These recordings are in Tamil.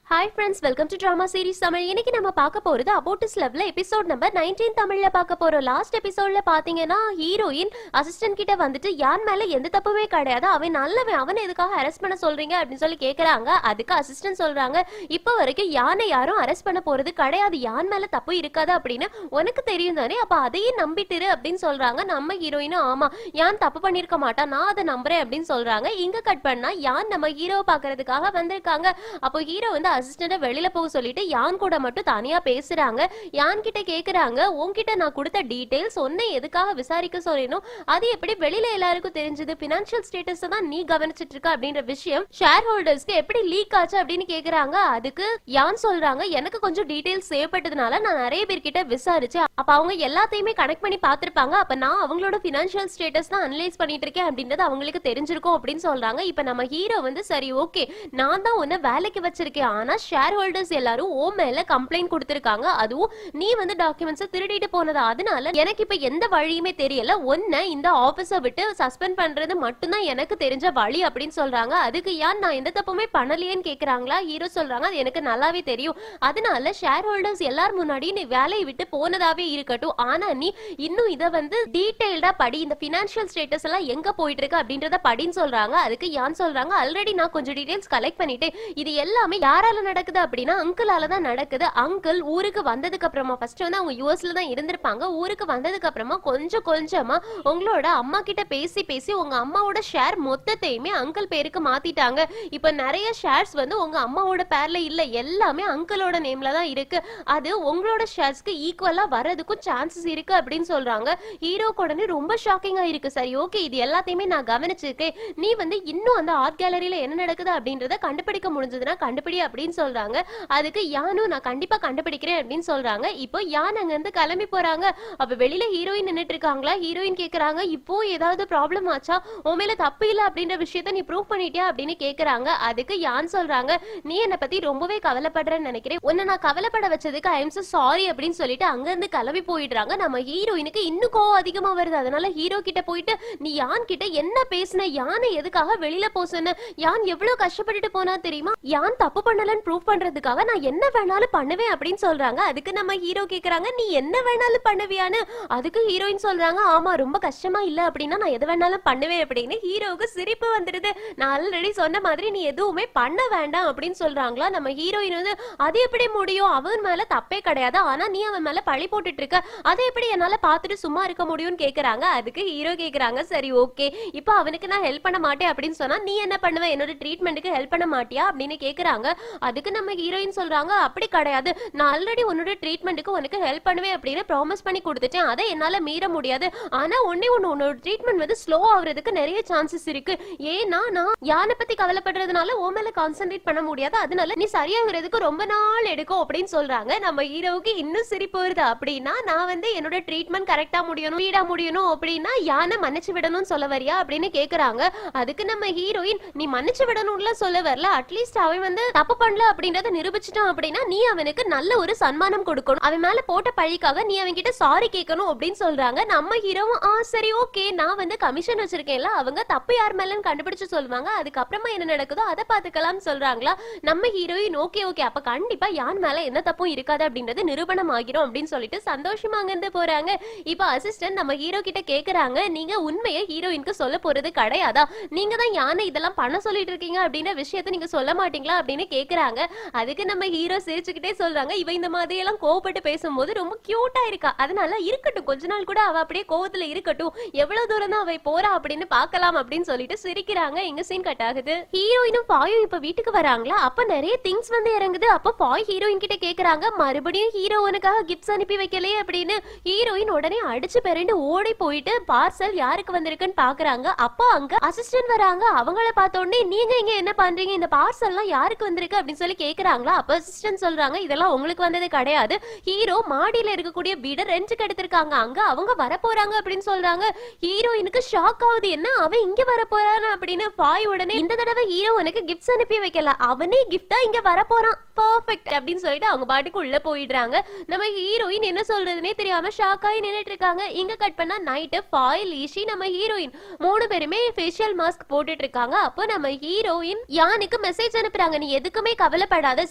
Hi friends, welcome to drama series Tamil. இன்னைக்கு நம்ம பார்க்க போறது அபவுட் இஸ் லவ்ல எபிசோட் நம்பர் 19 தமிழ்ல பார்க்க போறோம். லாஸ்ட் எபிசோட்ல பாத்தீங்கன்னா ஹீரோயின் அசிஸ்டன்ட் கிட்ட வந்துட்டு யான் மேல எந்த தப்புமே கிடையாது, அவன் நல்லவன், அவனை எதுக்காக அரெஸ்ட் பண்ண சொல்றீங்க அப்படின்னு சொல்லி கேக்குறாங்க. அதுக்கு அசிஸ்டன்ட் சொல்றாங்க, இப்ப வரைக்கும் யானை யாரும் அரெஸ்ட் பண்ண போறது கிடையாது, யான் மேல தப்பு இருக்காது அப்படின்னு உனக்கு தெரியும் தானே, அப்ப அதையும் நம்பிட்டுரு அப்படின்னு சொல்றாங்க. நம்ம ஹீரோயினும் ஆமா யான் தப்பு பண்ணிருக்க மாட்டா, நான் அதை நம்புறேன் அப்படின்னு சொல்றாங்க. இங்க கட் பண்ணா யான் நம்ம ஹீரோவை பாக்குறதுக்காக வந்திருக்காங்க. அப்போ ஹீரோ வந்து அசிஸ்டன்ட் வெளியில போக சொல்லிட்டு யான் கூட மட்டும் தனியா பேசுறாங்க. யான் கிட்ட கேக்குறாங்க, உன்கிட்ட நான் கொடுத்த டீடைல்ஸ் உன்னை எதுக்காக விசாரிக்க சொல்லணும், அது எப்படி வெளியில எல்லாருக்கும் தெரிஞ்சது, பினான்சியல் ஸ்டேட்டஸ் தான் நீ கவனிச்சிட்டு இருக்க அப்படின்ற விஷயம் ஷேர் ஹோல்டர்ஸ்க்கு எப்படி லீக் ஆச்சு அப்படின்னு கேக்குறாங்க. அதுக்கு யான் சொல்றாங்க, எனக்கு கொஞ்சம் டீடைல்ஸ் தேவைப்பட்டதுனால நான் நிறைய பேர்கிட்ட விசாரிச்சேன், அப்ப அவங்க எல்லாத்தையுமே கனெக்ட் பண்ணி பார்த்திருப்பாங்க, அப்ப நான் அவங்களோட பினான்சியல் ஸ்டேட்டஸ் தான் அனலைஸ் பண்ணிட்டு இருக்கேன் அப்படின்றது அவங்களுக்கு தெரிஞ்சிருக்கும் அப்படின்னு சொல்றாங்க. இப்ப நம்ம ஹீரோ வந்து சரி ஓகே நான் தான் உன்னை வேலைக்கு வச்சிருக்கேன், ஆனா ஷேர் ஹோல்டர்ஸ் எல்லாரும் ஓ மேல கம்ப்ளைண்ட் கொடுத்திருக்காங்க, அதுவும் நீ வந்து டாக்குமெண்ட்ஸ் திருடிட்டு போனது, அதனால எனக்கு இப்ப எந்த வழியுமே தெரியல, ஒன்ன இந்த ஆபீஸை விட்டு சஸ்பெண்ட் பண்றது மட்டும்தான் எனக்கு தெரிஞ்ச வழி அப்படின்னு சொல்றாங்க. அதுக்கு யான் நான் எந்த தப்புமே பண்ணலையேன்னு கேக்குறாங்களா. ஹீரோ சொல்றாங்க, அது எனக்கு நல்லாவே தெரியும், அதனால ஷேர் ஹோல்டர்ஸ் எல்லாரும் முன்னாடி நீ வேலையை விட்டு போனதாவே இருக்கட்டும், ஆனா நீ இன்னும் இதை வந்து டீடைல்டா படி, இந்த பினான்சியல் ஸ்டேட்டஸ் எல்லாம் எங்க போயிட்டு இருக்கு அப்படின்றத படின்னு சொல்றாங்க. அதுக்கு யான் சொல்றாங்க, ஆல்ரெடி நான் கொஞ்சம் டீடைல்ஸ் கலெக்ட் பண்ணிட்டேன், இது எல்லாமே யாரால நடக்குது அப்படின்னா அங்கிளால தான் நடக்குது. அங்கிள் ஊருக்கு வந்ததுக்கு அப்புறமா ஃபர்ஸ்ட் வந்து அவங்க யூஎஸ்ல தான் இருந்திருப்பாங்க, ஊருக்கு வந்ததுக்கு அப்புறமா கொஞ்சம் கொஞ்சமா உங்களோட அம்மா கிட்ட பேசி பேசி உங்க அம்மாவோட ஷேர் மொத்தத்தையுமே அங்கிள் பேருக்கு மாத்திட்டாங்க. இப்ப நிறைய ஷேர்ஸ் வந்து உங்க அம்மாவோட பேர்ல இல்ல, எல்லாமே அங்கிளோட நேம்ல தான் இருக்கு, அது உங்களோட ஷேர்ஸ்க்கு ஈக்குவலா வர்றதுக்கும் சான்சஸ் இருக்கு அப்படின்னு சொல்றாங்க. ஹீரோ உடனே ரொம்ப ஷாக்கிங்கா இருக்கு. சரி ஓகே இது எல்லாத்தையுமே நான் கவனிச்சிருக்கேன், நீ வந்து இன்னும் அந்த ஆர்ட் கேலரியில என்ன நடக்குது அப்படின்றத கண்டுபிடிக்க முடிஞ்சதுன்னா கண்டுபிடி அப்படின்னு சொல்றாங்க. அதுக்கு யானும் நான் கண்டிப்பா கண்டுபிடிக்கிறேன் அப்படின்னு சொல்றாங்க. இப்போ யான் அங்க இருந்து கிளம்பி போறாங்க. அப்ப வெளியில ஹீரோயின் நின்னுட்டு இருக்காங்களா. ஹீரோயின் கேக்குறாங்க, இப்போ ஏதாவது ப்ராப்ளம் ஆச்சா, உன் மேல தப்பு இல்ல அப்படின்ற விஷயத்த நீ ப்ரூவ் பண்ணிட்டியா அப்படின்னு கேக்குறாங்க. அதுக்கு யான் சொல்றாங்க, நீ என்ன பத்தி ரொம்பவே கவலைப்படுறேன்னு நினைக்கிறேன், உன்னை நான் கவலைப்பட வச்சதுக்கு ஐ எம் சோ சாரி அப்படின்னு சொல்லிட்டு அங்க இருந்து கிளம்பி போயிடுறாங்க. நம்ம ஹீரோயினுக்கு இன்னும் கோவம் அதிகமா வருது. அதனால ஹீரோ கிட்ட போயிட்டு நீ யான் கிட்ட என்ன பேசின, யானை எதுக்காக வெளியில போசன, யான் எவ்வளவு கஷ்டப்பட்டுட்டு போனா தெரியுமா, யான் தப்பு பண்ணலன்னு ப்ரூவ் பண்றதுக்காக நான் என்ன வேணாலும் பண்ணுவேன் அப்படின்னு சொல்றாங்க. அதுக்கு நம்ம ஹீரோ கேக்குறாங்க, நீ என்ன வேணாலும் பண்ணுவியான்னு. அதுக்கு ஹீரோயின் சொல்றாங்க, ஆமா ரொம்ப கஷ்டமா இல்ல அப்படின்னா நான் எது வேணாலும் பண்ணுவேன் அப்படின்னு. ஹீரோவுக்கு சிரிப்பு வந்துடுது. நான் ஆல்ரெடி சொன்ன மாதிரி நீ எதுவுமே பண்ண வேண்டாம் அப்படின்னு சொல்றாங்களா. நம்ம ஹீரோயின் வந்து அது எப்படி முடியும், அவன் மேல தப்பே கிடையாது, ஆனா நீ அவன் மேல பழி போட்டுட்டு இருக்க, அதை எப்படி என்னால பாத்துட்டு சும்மா இருக்க முடியும்னு கேக்குறாங்க. அதுக்கு ஹீரோ கேக்குறாங்க, சரி ஓகே இப்போ அவனுக்கு நான் ஹெல்ப் பண்ண மாட்டேன் அப்படின்னு சொன்னா நீ என்ன பண்ணுவ, என்னோட ட்ரீட்மெண்ட்டுக்கு ஹெல்ப் பண்ண மாட்டியா அப்படின்னு கேக்குறாங்க. அதுக்கு நம்ம ஹீரோயின் சொல்றாங்க, அப்படி கிடையாது, நான் ஆல்ரெடி உன்னோட ட்ரீட்மெண்ட்டுக்கு உனக்கு ஹெல்ப் பண்ணுவேன் அப்படின்னு ப்ராமிஸ் பண்ணி கொடுத்துட்டேன், அதை என்னால மீற முடியாது, ஆனா உன்னோட ட்ரீட்மெண்ட் வந்து ஸ்லோ ஆகுறதுக்கு நிறைய சான்சஸ் இருக்கு, ஏன்னா நான் யானை பத்தி கவலைப்படுறதுனால உன் மேல கான்சென்ட்ரேட் பண்ண முடியாது, அதனால நீ சரியாகிறதுக்கு ரொம்ப நாள் எடுக்கும் அப்படின்னு சொல்றாங்க. நம்ம ஹீரோவுக்கு இன்னும் சிரிப்பு வருது. அப்படின்னா நான் வந்து என்னோட ட்ரீட்மெண்ட் கரெக்டா முடியணும், ஸ்பீடா முடியணும் அப்படின்னா யானை மன்னிச்சு விடணும்னு சொல்ல வரியா அப்படின்னு கேக்குறாங்க. அதுக்கு நம்ம ஹீரோயின், நீ மன்னிச்சு விடணும்ல சொல்ல வரல, அட்லீஸ்ட் அவன் வந்து தப்பு பண்ணல அப்படின்றத நிரூபிச்சிட்டான் அப்படின்னா நீ அவனுக்கு நல்ல ஒரு சன்மானம் கொடுக்கணும், அவன் மேல போட்ட பழிக்காக நீ அவன் கிட்ட சாரி கேட்கணும் அப்படின்னு சொல்றாங்க. நம்ம ஹீரோவும் சரி ஓகே நான் வந்து கமிஷன் வச்சிருக்கேன்ல, அவங்க தப்பு யார் மேலன்னு கண்டுபிடிச்சு சொல்லுவாங்க, அதுக்கப்புறமா என்ன நடக்குதோ அதை பாத்துக்கலாம் சொல்றாங்களா. நம்ம ஹீரோயின் ஓகே ஓகே அப்ப கண்டிப்பா யான் மேல என்ன தப்பும் இருக்காது அப்படின்றது நிரூபணம் ஆகிரும் அப்படின்னு சொல்லிட்டு சந்தோஷமா அங்கிருந்து போறாங்க. இப்ப அசிஸ்டன்ட் நம்ம ஹீரோ கிட்ட கேக்குறாங்க, நீங்க உண்மையை ஹீரோயினுக்கு சொல்ல போறது கிடையாதா, நீங்க தான் யானை இதெல்லாம் பண்ண சொல்லிட்டு இருக்கீங்க அப்படின்ற விஷயத்தை நீங்க சொல்ல மாட்டீங்களா அப்படின்னு கேக்குறாங்க. அதுக்கு நம்ம ஹீரோ சிரிச்சுக்கிட்டே சொல்றாங்க, இவ இந்த மாதிரி எல்லாம் கோவப்பட்டு பேசும்போது ரொம்ப கியூட்டா இருக்கா, அதனால இருக்கட்டும் கொஞ்ச நாள் கூட அவ அப்படியே கோவத்துல இருக்கட்டும், எவ்வளவு தூரம் தான் அவ போறா அப்படின்னு பாக்கலாம் அப்படின்னு சொல்லிட்டு சிரிக்கிறாங்க. இங்க சீன் கட் ஆகுது. ஹீரோயினும் பாயும் இப்ப வீட்டுக்கு வராங்களா. அப்ப நிறைய திங்ஸ் வந்து இறங்குது. அப்ப பாய் ஹீரோயின் கிட்ட கேக்குறாங்க, மறுபடியும் ஹீரோ உனக்காக கிஃப்ட்ஸ் அனுப்பி வைக்கலையே அப்படின்னு. ஹீரோயின் உடனே அடிச்சு பெரண்டு ஓடி போயிட்டு பார்சல் யாருக்கு வந்திருக்குன்னு பாக்குறாங்க. அப்ப அங்க அசிஸ்டன்ட் வராங்க. அவங்கள பார்த்த உடனே நீங்க இங்க என்ன பண்றீங்க, இந்த பார்சல் எல்லாம் யாருக்கு வந்திருக்கு அப்படின்னு சொல்லி கேக்குறாங்களா. அப்ப அசிஸ்டன்ட் சொல்றாங்க, இதெல்லாம் உங்களுக்கு வந்தது கிடையாது, ஹீரோ மாடியில இருக்கக்கூடிய வீட ரெண்டுக்கு எடுத்திருக்காங்க, அங்க அவங்க வர போறாங்க அப்படின்னு சொல்றாங்க. ஹீரோயினுக்கு ஷாக் ஆகுது, என்ன அவன் இங்க வர போறான்னு அப்படின்னு. பாய் உடனே இந்த தடவை ஹீரோ உனக்கு கிஃப்ட்ஸ் அனுப்பி வைக்கல, அவனே கிஃப்டா இங்க வர போறான், பெர்ஃபெக்ட் அப்படின்னு சொல்லிட்டு அவங்க பாட்டுக்கு உள்ள போயிடுறாங்க. நம்ம ஹீரோயின் என்ன சொல்றதுனே தெரியாம ஷாக் ஆகி நின்னுட்டு இருக்காங்க. இங்க கட் பண்ணா நைட்டு ஃபாயில் ஈஷி நம்ம ஹீரோயின் 3 பேருமே ஃபேஷியல் மாஸ்க் போட்டுட்டு இருக்காங்க. அப்போ நம்ம ஹீரோயின் யானுக்கு மெசேஜ் அனுப்புறாங்க, நீ எதுக்குமே கவலைப்படாத,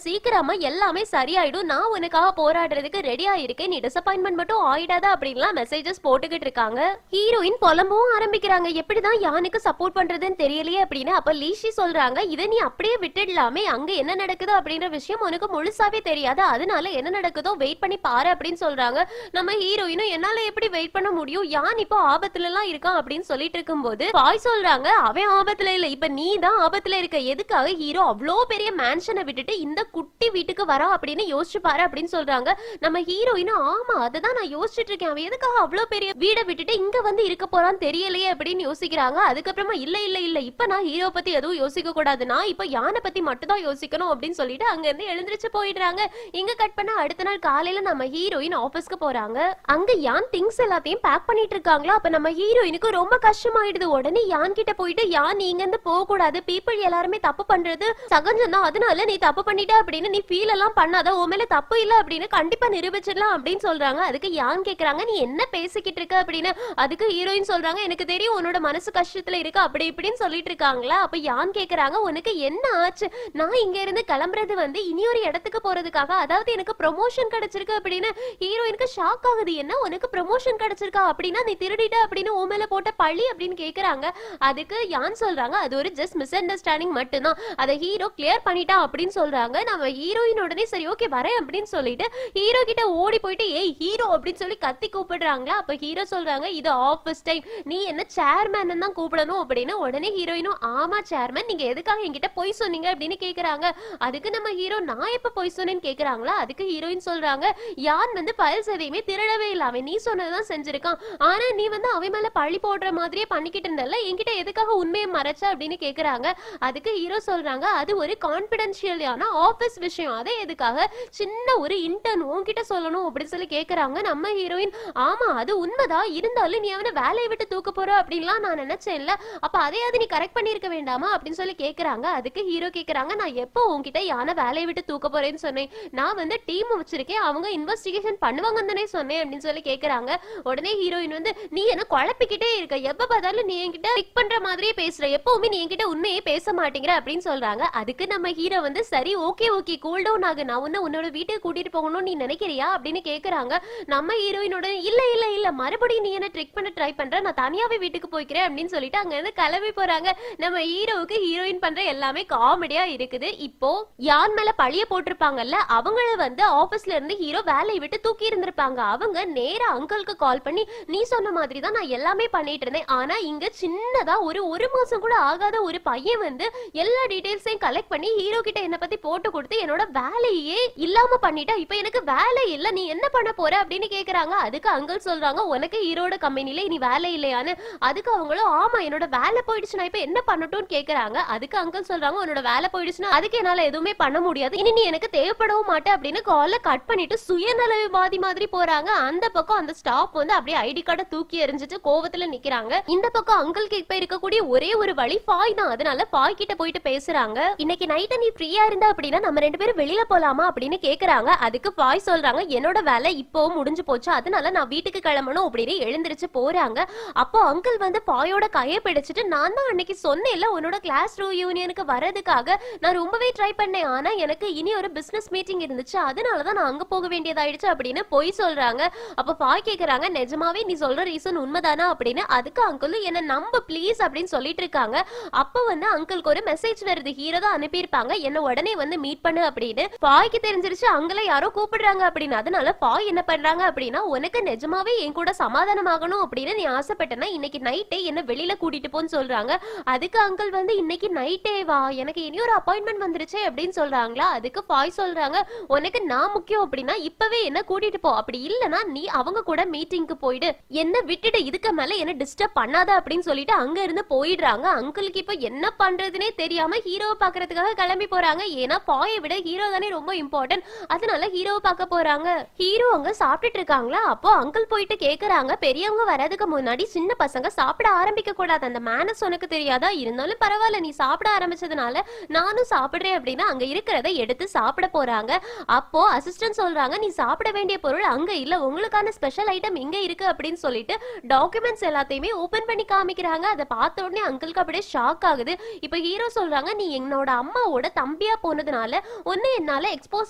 சீக்கிரமா எல்லாமே சரியாயிடும், நான் உனக்காக போராடுறதுக்கு ரெடியா இருக்கேன், நீ டிசப்பாயின்மெண்ட் மட்டும் ஆயிடாத அப்படின்லாம் மெசேஜஸ் போட்டுக்கிட்டு இருக்காங்க. ஹீரோயின் புலம்பவும் ஆரம்பிக்கிறாங்க, எப்படிதான் யானுக்கு சப்போர்ட் பண்றதுன்னு தெரியலையே அப்படின்னு. அப்ப லீஷி சொல்றாங்க, இதை நீ அப்படியே விட்டுடலாமே, அங்க என்ன நடக்குதோ அப்படின்ற விஷயம் உனக்கு முழுசாவே தெரியாது, அதனால என்ன நடக்குதோ வெயிட் பண்ணி பாரு அப்படின்னு சொல்றாங்க. நம்ம ஹீரோயினும் என்னால எப்படி வெயிட் பண்ண முடியும், யான் இப்போ ஆபத்துல எல்லாம் இருக்கான் அப்படின்னு சொல்லிட்டு இருக்கும்போது பாய் சொல்றாங்க, அவன் ஆபத்துல இல்ல, இப்ப நீ தான் ஆபத்துல இருக்க, எதுக்காக ஹீரோ அவ்வளோ பெரிய மேன்ஷனை விட்டுட்டு இந்த குட்டி வீட்டுக்கு வரா அப்படின்னு யோசிச்சு பாரு அப்படின்னு சொல்றாங்க. நம்ம ஹீரோயினும் ஆமா அததான் நான் யோசிச்சுட்டு இருக்கேன், அவன் எதுக்காக அவ்வளவு பெரிய வீடை விட்டுட்டு இங்க வந்து இருக்க போறான்னு தெரியலையே அப்படின்னு யோசிக்கிறாங்க. அதுக்கப்புறமா இல்ல இல்ல இல்ல இப்ப நான் ஹீரோ பத்தி எதுவும் யோசிக்க கூடாது, நான் இப்ப யானை பத்தி மட்டும் தான் யோசிக்கணும் அப்படின்னு சொல்லிட்டு அங்க இருந்து எழுந்திருச்சு போயிடுறாங்க. இங்க கட் பண்ண அடுத்த நாள் காலையில நம்ம ஹீரோயின் ஆபீஸ்க்கு போறாங்க. அங்க யான் திங்ஸ் எல்லாத்தையும் பேக் பண்ணிட்டு இருக்காங்களா. அப்ப நம்ம ஹீரோயினுக்கு ரொம்ப கஷ்டமாயிடுது. உடனே யான் கிட்ட போயிட்டு, யான் நீங்க இருந்து போக கூடாது, பீப்பிள் எல்லாருமே தப்பு பண்றது சகஜம் தான், அதனால நீ தப்பு பண்ணிட்ட அப்படின்னு நீ ஃபீல் எல்லாம் பண்ணாத, உன் மேல தப்பு இல்ல அப்படின்னு கண்டிப்பா நிரூபிச்சிடலாம் அப்படின்னு சொல்றாங்க. அதுக்கு யான் கேக்குறாங்க, நீ என்ன பேசிக்கிட்டு இருக்க அப்படின்னு. அதுக்கு ஹீரோயின் சொல்றாங்க, எனக்கு தெரியும் உன்னோட மனசு கஷ்டத்துல இருக்கு அப்படி இப்படின்னு சொல்லிட்டு இருக்காங்களா. அப்ப யான் கேக்குறாங்க, உனக்கு என்ன ஆச்சு, நான் இங்க இருந்து கிளம்புறது வந்து இனி ஒரு இடத்துக்கு போறதுக்காக, அதாவது எனக்கு ப்ரொமோஷன் கிடைச்சிருக்கு அப்படின்னு. ஹீரோயினுக்கு ஷாக் ஆகுது, என்ன உனக்கு ப்ரொமோஷன் கிடைச்சிருக்கா அப்படின்னா நீ திருடிட்ட அப்படின்னு உன் மேல போட்ட பழி அப்படின்னு கேக்குறாங்க. அதுக்கு யான் சொல்றாங்க, அது ஒரு ஜஸ்ட் மிஸ் அண்டர்ஸ்டாண்டிங் மட்டும்தான், அதை ஹீரோ கிளியர் பண்ணிட்டான் அப்படின்னு சொல்றாங்க. நம்ம ஹீரோயின் உடனே சரி ஓகே வரேன் அப்படின்னு சொல்லிட்டு ஹீரோ கிட்ட ஓடி போயிட்டு ஏய் ஹீரோ அப்படின்னு சொல்லி கத்தி கூப்பிடுறாங்களா. அப்ப ஹீரோ சொல்றாங்க, இது ஆபீஸ் டைம், நீ என்ன சேர்மேன் தான் கூப்பிடணும் அப்படின்னு. உடனே ஹீரோயினும் ஆமா சேர்மேன், நீங்க எதுக்காக என்கிட்ட பொய் சொன்னீங்க அப்படின்னு கேக்குறாங்க. அதுக்கு நம்ம ஹீரோ நான் எப்ப பொய் சொன்னேன்னு கேக்குறாங்களா. அதுக்கு ஹீரோயின் சொல்றாங்க, யான் வந்து பல்ஸ் எதையுமே திருடவே இல்ல, அவன் நீ சொன்னதான் செஞ்சிருக்கான், ஆனா நீ வந்து அவன் மேல பழி போடுற மாதிரியே பண்ணிக்கிட்டு இருந்தல, என்கிட்ட எதுக்காக உண்மையை மறைச்ச அப்படின்னு கேக்குறாங்க. அதுக்கு ஹீரோ சொல்றாங்க, அது ஒரு கான்பிடென்ஷியலான ஆபீஸ் விஷயம், அதை எதுக்காக சின்ன ஒரு இன்டர்ன் உன்கிட்ட சொல்லணும் அப்படின்னு சொல்லி கேக்குறாங்க. நம்ம ஹீரோயின் ஆமா அது உண்மைதான், இருந்தாலும் நீ அவனை வேலையை விட்டு தூக்க போற அப்படின்லாம் நான் நினைச்சேன்ல, அப்ப அதையாவது நீ கரெக்ட் பண்ணிருக்க வேண்டாமா அப்படின்னு சொல்லி கேக்குறாங்க. அதுக்கு ஹீரோ கேக்குறாங்க, நான் எப்போ உன்கிட்ட யானை வேலையை விட்டு தூக்க போறேன்னு சொன்னேன், நான் வந்து டீம் வச்சிருக்கேன், அவங்க இன்வெஸ்டிகேஷன் பண்ணுவாங்கன்னு தானே சொன்னேன் அப்படின்னு சொல்லி கேக்குறாங்க. உடனே ஹீரோயின் வந்து நீ என்ன குழப்பிக்கிட்டே இருக்க, எப்ப பார்த்தாலும் நீ என்கிட்ட பிக் பண்ற மாதிரியே பேசுற, எப்பவுமே நீ என்கிட்ட உண்மையே பேச மாட்டேங்கிற அப்படின்னு சொல்றாங்க. அதுக்கு நம்ம ஹீரோ வந்து சரி ஓகே ஓகே கூல் டவுன் ஆகு, நான் வந்து உன்னோட வீட்டுக்கு கூட்டிட்டு போகணும்னு நீ நினைக்கிறியா அப்படின்னு கேக்குறாங்க. நம்ம ஹீரோயினோட இல்ல இல்ல இல்ல மறுபடியும் நீ என்ன ட்ரிக் பண்ண ட்ரை பண்ற, நான் தனியாவே வீட்டுக்கு போய்க்கிறேன் அப்படின்னு சொல்லிட்டு அங்க இருந்து கிளம்பி போறாங்க. நம்ம ஹீரோவுக்கு ஹீரோயின் பண்ற எல்லாமே காமெடியா இருக்குது. இப்போ யான் மேல பழிய போட்டிருப்பாங்கல்ல, அவங்கள வந்து ஆபீஸ்ல இருந்து ஹீரோ வேலையை விட்டு தூக்கி இருந்திருப்பாங்க. அவங்க நேரா அங்கிளுக்கு கால் பண்ணி நீ சொன்ன மாதிரி தான் நான் எல்லாமே பண்ணிட்டு இருந்தேன், ஆனா இங்க சின்னதா ஒரு மாசம் கூட ஆகாத ஒரு பையன் வந்து எல்லா டீடைல்ஸையும் கலெக்ட் பண்ணி ஹீரோ கிட்ட என்ன பத்தி போட்டு கொடுத்து என்னோட வேலையே இல்லாம பண்ணிட்டா, இப்ப எனக்கு வேலை இல்ல, நீ என்ன பண்ண போற அப்படின்னு கேக்குறாங்க. அதுக்கு அங்கிள் சொல்றாங்க, உனக்கு ஹீரோட கம்பெனில இனி வேலை இல்லையான்னு. அதுக்கு அவங்களும் ஆமா என்னோட வேலை போயிடுச்சு, நான் இப்ப என்ன பண்ணட்டும்னு கேக்குறாங்க. அதுக்கு அங்கிள் சொல்றாங்க, உன்னோட வேலை போயிடுச்சுன்னா அதுக்கு என்னால எதுவுமே பண்ண முடியாது, இனி நீ எனக்கு தேவைப்படவும் மாட்டேன் அப்படின்னு காலை கட் பண்ணிட்டு சுயநலவாதி மாதிரி போறாங்க. அந்த பக்கம் அந்த ஸ்டாப் வந்து அப்படியே ஐடி கார்டை தூக்கி எறிஞ்சிட்டு கோவத்துல நிக்கிறாங்க. இந்த பக்கம் அங்கிள் இப்ப இருக்கக்கூடிய ஒரே ஒரு வழி ஃபாய் தான், அதனால ஃபாய் கிட்ட போயிட்டு பேசுறாங்க. இன்னைக்கு நைட் நீ ஃப்ரீயா இருந்தா அப்படின்னா நம்ம ரெண்டு பேரும் வெளியில போலாமா அப்படின்னு கேக்குறாங்க. அதுக்கு ஃபாய் சொல்றாங்க, என்னோட வேலை இப்போ முடிஞ்சு போச்சு, அதனால நான் வீட்டுக்கு கிளம்பணும் அப்படின்னு எழுந்திருச்சு போறாங்க. அப்போ அங்கிள் வந்து ஃபாயோட கையை பிடிச்சிட்டு, நான் தான் அன்னைக்கு சொன்னேன்ல உன்னோட கிளாஸ் யூனியனுக்கு வரதுக்காக நான் ரொம்பவே ட்ரை பண்ணேன், ஆனா எனக்கு இனி ஒரு பிசினஸ் மீட்டிங் இருந்துச்சு, அதனாலதான் நான் அங்க போக வேண்டியதாயிடுச்சு அப்படின்னு பொய் சொல்றாங்க. அப்ப ஃபாய் கேக்குறாங்க, நிஜமாவே நீ சொல்ற ரீசன் உண்மைதானா அப்படின்னு. அதுக்கு அங்கிள் என்ன நம்ப ப்ளீஸ் அப்படின்னு சொல்லிட்டு இருக்காங்க. அப்ப வந்து அங்கிளுக்கு ஒரு மெசேஜ் வருது, ஹீரோ தான் அனுப்பியிருப்பாங்க, என்ன உடனே வந்து மீட் பண்ணு அப்படின்னு. ஃபாய்க்கு தெரிஞ்சிருச்சு அங்கிள யாரோ கூப்பிடுறாங்க அப்படின்னு. அதனால ஃபாய் என்ன பண்றாங்க அப்படின்னா, உனக்கு நிஜமாவே என் கூட சமாதானம் ஆகணும் அப்படின்னு நீ ஆசைப்பட்டனா இன்னைக்கு நைட்டே என்ன வெளியில கூட்டிட்டு போன்னு சொல்றாங்க. அதுக்கு அங்கிள் வந்து இன்னைக்கு நைட்டே வா, எனக்கு இனி ஒரு அப்பாயின்மெண்ட் வந்துருச்சு அப்படின்னு சொல்றாங்களா. அதுக்கு ஃபாய் சொல்றாங்க, உனக்கு நான் முக்கியம் அப்படின்னா இப்பவே என்ன கூட்டிட்டு போ, அப்படி இல்லனா நீ அவங்க கூட மீட்டிங்க்கு போயிடு, என்ன விட்டுட்டு இதுக்கு மேல என்ன டிஸ்டர்ப் பண்ணாத அப்படின்னு சொல்லிட்டு அங்க இருந்து போயிடுறாங்க. அங்கிளுக்கு இப்ப என்ன பண்றதுனே தெரியாம ஹீரோவை பாக்குறதுக்காக கிளம்பி போறாங்க. ஏன்னா ஃபாயை விட ஹீரோ தானே ரொம்ப இம்பார்ட்டன்ட், அதனால ஹீரோவை பார்க்க போறாங்க. ஹீரோ அங்க சாப்பிட்டுட்டு இருக்காங்களா. அப்போ அங்கிள் போயிட்டு கேக்குறாங்க, பெரியவங்க வரதுக்கு முன்னாடி சின்ன பசங்க சாப்பிட ஆரம்பிக்க கூடாது, அந்த மேனஸ் உனக்கு தெரியாதா, இருந்தாலும் பரவாயில்ல நீ சாப்பிட ஆரம்பிச்சதுனால நானும் சாப்பிடுறேன் அப்படின்னு அங்க இருக்கிறத எடுத்து சாப்பிட போறாங்க. அப்போ அசிஸ்டன்ட் சொல்றாங்க, நீ சாப்பிட வேண்டிய பொருள் அங்க இல்ல, உங்களுக்கான ஸ்பெஷல் ஐட்டம் இங்க இருக்கு அப்படின்னு சொல்லிட்டு டாக்குமெண்ட்ஸ் எல்லாத்தையுமே ஓபன் பண்ணி காமிக்கிறாங்க. அதை பார்த்த உடனே அங்கிளுக்கு அப்படியே ஷாக் ஆகுது. இப்ப ஹீரோ சொல்றாங்க, நீ என்னோட அம்மாவோட தம்பி தம்பியா போனதுனால உன்னை என்னால எக்ஸ்போஸ்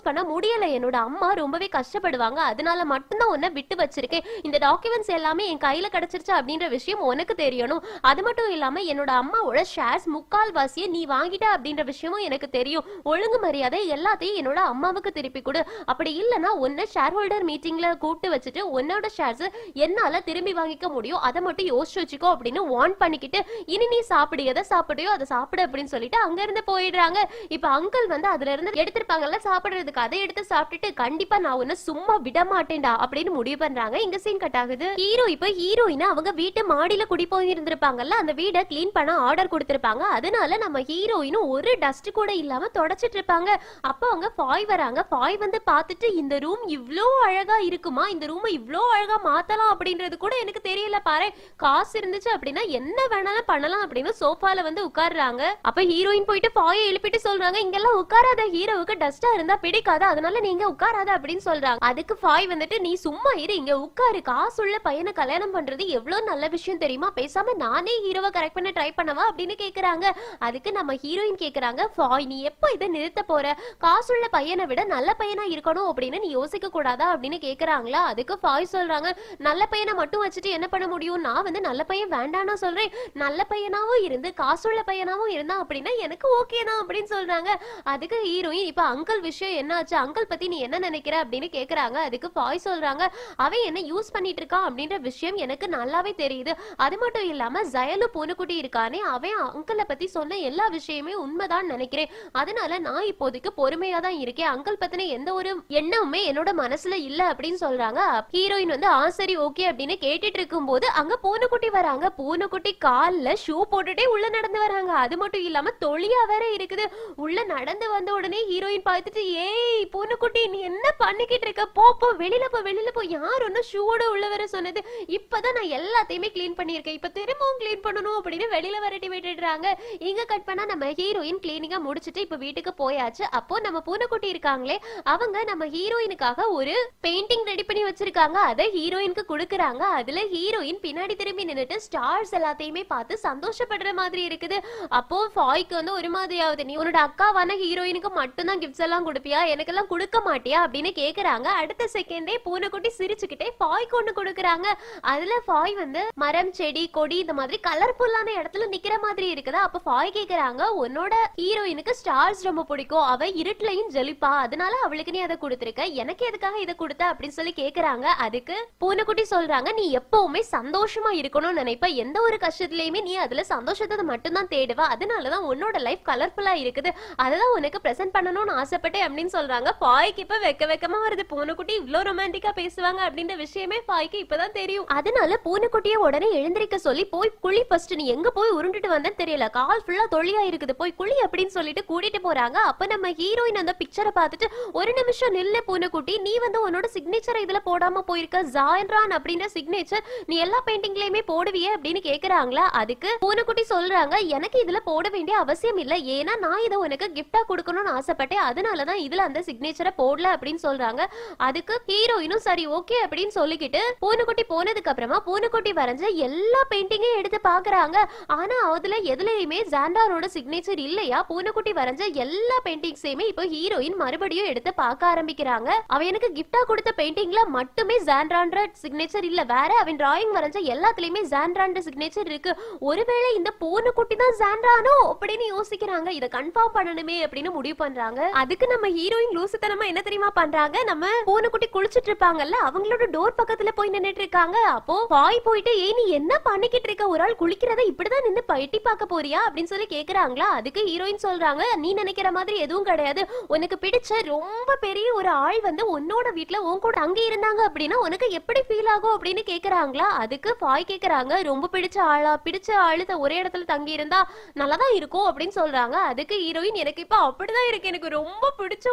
பண்ண முடியல. என்னோட அம்மா ரொம்பவே கஷ்டப்படுவாங்க, அதனால மட்டும்தான் உன்னை விட்டு வச்சிருக்கேன். இந்த டாக்குமெண்ட்ஸ் எல்லாமே என் கையில கிடைச்சிருச்சு அப்படின்ற விஷயம் உனக்கு தெரியணும். அது மட்டும் இல்லாம என்னோட அம்மாவோட ஷேர்ஸ் முக்கால்வாசியை நீ வாங்கிட்ட அப்படின்ற விஷயமும் எனக்கு தெரியும். ஒழுங்கு மரியாதை எல்லாத்தையும் என்னோட அம்மாவுக்கு திருப்பி கொடு. அப்படி இல்லைன்னா உன்னை ஷேர் ஹோல்டர் மீட்டிங்ல கூப்பிட்டு வச்சுட்டு உன்னோட ஷேர்ஸ் என்னால திரும்பி வாங்கிக்க முடியும், அதை மட்டும் யோசிச்சு வச்சுக்கோ அப்படின்னு வார்ன் பண்ணிக்கிட்டு இனி நீ சாப்பிடு, எதை சாப்பிடுயோ அதை சாப்பிடு அப்படின்னு சொல்லிட்டு அங்க இருந்து போயிடுறாங்க. இப்ப அங்கிள் வந்து அதுல இருந்து எடுத்திருப்பாங்கல்ல சாப்பிடுறதுக்கு, அதை எடுத்து சாப்பிட்டுட்டு கண்டிப்பா நான் உன்னை சும்மா விட மாட்டேன்டா அப்படின்னு முடிவு பண்றாங்க. இங்க சீன் கட் ஆகுது. ஹீரோ இப்ப ஹீரோயினா அவங்க வீட்டு மாடியில குடி போய் இருந்திருப்பாங்கல்ல, அந்த வீடை கிளீன் பண்ண ஆர்டர் கொடுத்திருப்பாங்க. அதனால நம்ம ஹீரோயினும் ஒரு டஸ்ட் கூட இல்லாம தொடச்சிட்டு இருப்பாங்க. அப்ப அவங்க ஃபாய் வராங்க. ஃபாய் வந்து பார்த்துட்டு இந்த ரூம் இவ்ளோ அழகா இருக்குமா, இந்த ரூமை இவ்ளோ அழகா மாத்தலாம் அப்படின்றது கூட எனக்கு தெரியல பாரு, காசு இருந்துச்சு அப்படின்னா என்ன வேணாலும் பண்ணலாம் அப்படின்னு சோஃபால வந்து உட்கார்றாங்க. அப்ப ஹீரோயின் போயிட்டு ஃபாயை எழுப்பிட்டு சொல்றாங்க, இங்கெல்லாம் உட்காராத, ஹீரோவுக்கு டஸ்டா இருந்தா பிடிக்காது, அதனால நீங்க உட்காராத அப்படின்னு சொல்றாங்க. அதுக்கு ஃபாய் வந்துட்டு நீ சும்மா இரு, இங்க உட்காரு, காசுள்ள பையனை கல்யாணம் பண்றது எவ்வளவு நல்ல விஷயம் தெரியுமா, பேசாம நானே ஹீரோவை கரெக்ட் பண்ண ட்ரை பண்ணவா அப்படின்னு கேக்குறாங்க. அதுக்கு நம்ம ஹீரோயின் கேக்குறாங்க, ஃபாய் நீ எப்ப இதை நிறுத்த போற, காசுள்ள பையனை விட நல்ல பையனா இருக்கணும் அப்படின்னு நீ யோசிக்க கூடாதா அப்படின்னு கேக்குறாங்களா. அதுக்கு ஃபாய் சொல்றாங்க, நல்ல பையனை மட்டும் வச்சுட்டு என்ன பண்ண முடியும், நான் வந்து நல்ல பையன் வேண்டான்னு சொல்றேன், நல்ல பையனாவும் இருந்து காசுள்ள பையனாவும் இருந்தா அப்படின்னா எனக்கு ஓகே தான் அப்படின்னு சொல்றாங்க. அதுக்கு ஹீரோயின் இப்ப அங்கிள் விஷயம் என்ன ஆச்சு, அங்கிள் பத்தி நீ என்ன நினைக்கிற அப்படின்னு கேக்குறாங்க. அதுக்கு ஃபாய் சொல்றாங்க, அவன் என்ன யூஸ் பண்ணிட்டு இருக்கான் அப்படின்ற விஷயம் எனக்கு நல்லாவே தெரியுது, அது மட்டும் இல்லாம ஜயலு பூனைக்குட்டி இருக்கானே அவன் அங்கிளை பத்தி சொன்ன எல்லா விஷயமே உண்மைதான் நினைக்கிறேன், அதனால நான் இப்போதைக்கு பொறுமையா தான் இருக்கேன், அங்கிள் பத்தின எந்த ஒரு எண்ணமுமே என்னோட மனசுல இல்ல அப்படின்னு சொல்றாங்க. ஹீரோயின் வந்து சரி ஓகே அப்படின்னு கேட்டுட்டு இருக்கும் போது அங்க பூனைக்குட்டி வராங்க. பூனைக்குட்டி கால்ல ஷூ போட்டுட்டே உள்ள நடந்து வராங்க. அது மட்டும் இல்லாம தொழியா வேற இருக்குது. உள்ள நடந்து வந்த உடனே ஹீரோயின் பார்த்துட்டு, ஏய் பூனைக்குட்டி நீ என்ன பண்ணிக்கிட்டு இருக்க, போ போ வெளியில போ வெளியில போ, யார் ஒன்னும் ஷூவோட உள்ள வர சொன்னது, இப்பதான் நான் எல்லாத்தையுமே கிளீன் பண்ணிருக்கேன், இப்ப திரும்பவும் கிளீன் பண்ணணும் அப்படின்னு வெளியில வரட்டி விட்டுடுறாங்க. இங்க கட் பண்ணா நம்ம ஹீரோயின் கிளீனிங்கா முடிச்சிட்டு இப்ப வீட்டுக்கு போயாச்சு. அப்போ நம்ம பூனைக்குட்டி இருக்காங்களே அவங்க நம்ம ஹீரோயினுக்காக ஒரு பெயிண்டிங் ரெடி பண்ணி வச்சிருக்காங்க, அதை ஹீரோயினுக்கு கொடுக்கறாங்க. அதுல ஹீரோயின் பின்னாடி திரும்பி நின்னுட்டு ஸ்டார்ஸ் எல்லாத்தையுமே பார்த்து சந்தோஷப்படுற மாதிரி இருக்குது. அப்போ ஃபாய்க்கு வந்து ஒரு மாதிரியாவது, நீ உன்னோட அக்காவான ஹீரோயினுக்கு மட்டும் தான் கிஃப்ட்ஸ் எல்லாம் கொடுப்பியா, எனக்கெல்லாம் கொடுக்க மாட்டியா அப்படின்னு கேக்குறாங்க. அடுத்த செகண்டே பூனைக்குட்டி சிரிச்சுக்கிட்டே ஃபாய்க்கு ஒண்ணு கொடுக்கறாங்க. அதுல ஃபாய் வந்து மரம் செடி கொடி இந்த மாதிரி கலர்ஃபுல்லான இடத்துல நிக்கிற மாதிரி இருக்குதா. அப்ப ஃபாய் கேக்குறாங்க, உன்னோட ஹீரோயினுக்கு ஸ்டார்ஸ் ரொம்ப பிடிக்கும், அவ இருட்டுலயும் ஜொலிப்பா, அதனால அவளுக்கு நீ அதை கொடுத்திருக்க, எனக்கு எதுக்காக இதை கொடுத்த அப்படின்னு சொல்லி கேக்குறாங்க. அதுக்கு பூனைக்குட்டி சொல்றாங்க, நீ எப்பவுமே சந்தோஷமா இருக்கணும்னு நினைப்ப, எந்த ஒரு கஷ்டத்திலயுமே நீ அதுல சந்தோஷத்தை மட்டும் தான் தேடுவ, அதனாலதான் உன்னோட லைஃப் கலர்ஃபுல்லா இருக்குது, அததான் உனக்கு பிரசன்ட் பண்ணணும்னு ஆசைப்பட்டேன் அப்படின்னு சொல்றாங்க. ஃபாய்க்கு இப்ப வெக்கமா வருது, பூனைக்குட்டி இவ்ளோ ரொமான்டிக்கா பேசுவாங்க அப்படின்ற விஷயமே ஃபாய்க்கு இப்பதான் தெரியும். அதனால பூனைக்குட்டியை உடனே எழுந்திருக்க சொல்லி, போய் குழி ஃபர்ஸ்ட், நீ எங்க போய் உருண்டுட்டு வந்தேன்னு தெரியல, கால் ஃபுல்லா தொழியா இருக்குது, போய் குழி அப்படின்னு சொல்லிட்டு கூட்டிட்டு போறாங்க. அப்ப நம்ம ஹீரோயின் அந்த பிக்சரை பார்த்துட்டு, ஒரு நிமிஷம் நில்ல பூனைக்குட்டி, நீ வந்து உன்னோட சிக்னேச்சர் இதுல போடாம போயிருக்க, ஜாயன்ரான் அப்படின்ற சிக்னேச்சர் நீ எல்லா பெயிண்டிங்லயுமே போடுவியே அப்படின்னு கேக்குறாங்களா. அதுக்கு பூனைக்குட்டி சொல்றாங்க, எனக்கு இதுல போட வேண்டிய அவசியம் இல்ல, ஏன்னா நான் இதை உனக்கு கிஃப்டா கொடுக்கணும்னு ஆசைப்பட்டேன், அதனாலதான் இதுல அந்த சிக்னேச்சரை போடல அப்படின்னு சொல்றாங்க. அதுக்கு ஹீரோயினும் சரி ஓகே அப்படின்னு சொல்லிக்கிட்டு பூனைக்குட்டி போனதுக்கு அப்புறமா பூனைக்குட்டி வரைஞ்ச எல்லா பெயிண்டிங்கையும் எடுத்து பாக்குறாங்க. ஆனா அதுல எதுலயுமே ஜாண்டாரோட சிக்னேச்சர் இல்லையா. பூனைக்குட்டி வரைஞ்ச எல்லா பெயிண்டிங்ஸையுமே இப்போ ஹீரோயின் மறுபடியும் எடுத்து பார்க்க ஆரம்பிக்கிறாங்க. அவ எனக்கு கிஃப்டா கொடுத்த பெயிண்டிங்ல மட்டுமே ஜாண்ட்ரான்ற சிக்னேச்சர் இல்ல, வேற அவன் டிராயிங் வரைஞ்ச எல்லாத்துலயுமே ஜாண்ட்ரான்ற சிக்னேச்சர் இருக்கு, ஒருவேளை இந்த பூனைக்குட்டி தான் ஜாண்ட்ரானோ அப்படின்னு யோசிக்கிறாங்க. இத கன்ஃபார்ம் பண்ணணுமே அப்படின்னு முடிவு பண்றாங்க. அதுக்கு நம்ம ஹீரோயின் லூசுத்தனமா என்ன தெரியுமா பண்றாங்க, நம்ம பூனைக்குட்டி குளிச்சிட்டு இருப்பாங்கல்ல அவங்களோட டோர் பக்கத்துல போய் நின்னுட்டு இருக்காங்க. அப்போ பாய் போயிட்டு, ஏய் நீ என்ன பண்ணிக்கிட்டு இருக்க, ஒரு ஆள் குளிக்கிறத இப்படிதான் நின்னு பட்டி பார்க்க போறியா அப்படின்னு சொல்லி கேக்குறாங்களா. அதுக்கு ஹீரோயின் சொல்றாங்க, நீ நினைக்கிற மாதிரி எதுவும் கிடையாது, உனக்கு பிடிச்ச ரொம்ப பெரிய ஒரு ஆள் வந்து உன்னோட வீட்டுல உன் கூட அங்க இருந்தாங்க அப்படின்னா உனக்கு எப்படி ஃபீல் ஆகும் அப்படின்னு கேக்குறாங்களா. அதுக்கு பாய் கேக்குறாங்க, ரொம்ப பிடிச்ச ஆளா, பிடிச்ச ஆளு ஒரே இடத்துல தங்கி இருந்தா நல்லாதான் இருக்கும் அப்படின்னு சொல்றாங்க. அதுக்கு ஹீரோயின், எனக்கு இப்ப அப்படிதான் இருக்கு, எனக்கு ரொம்ப பிடிச்ச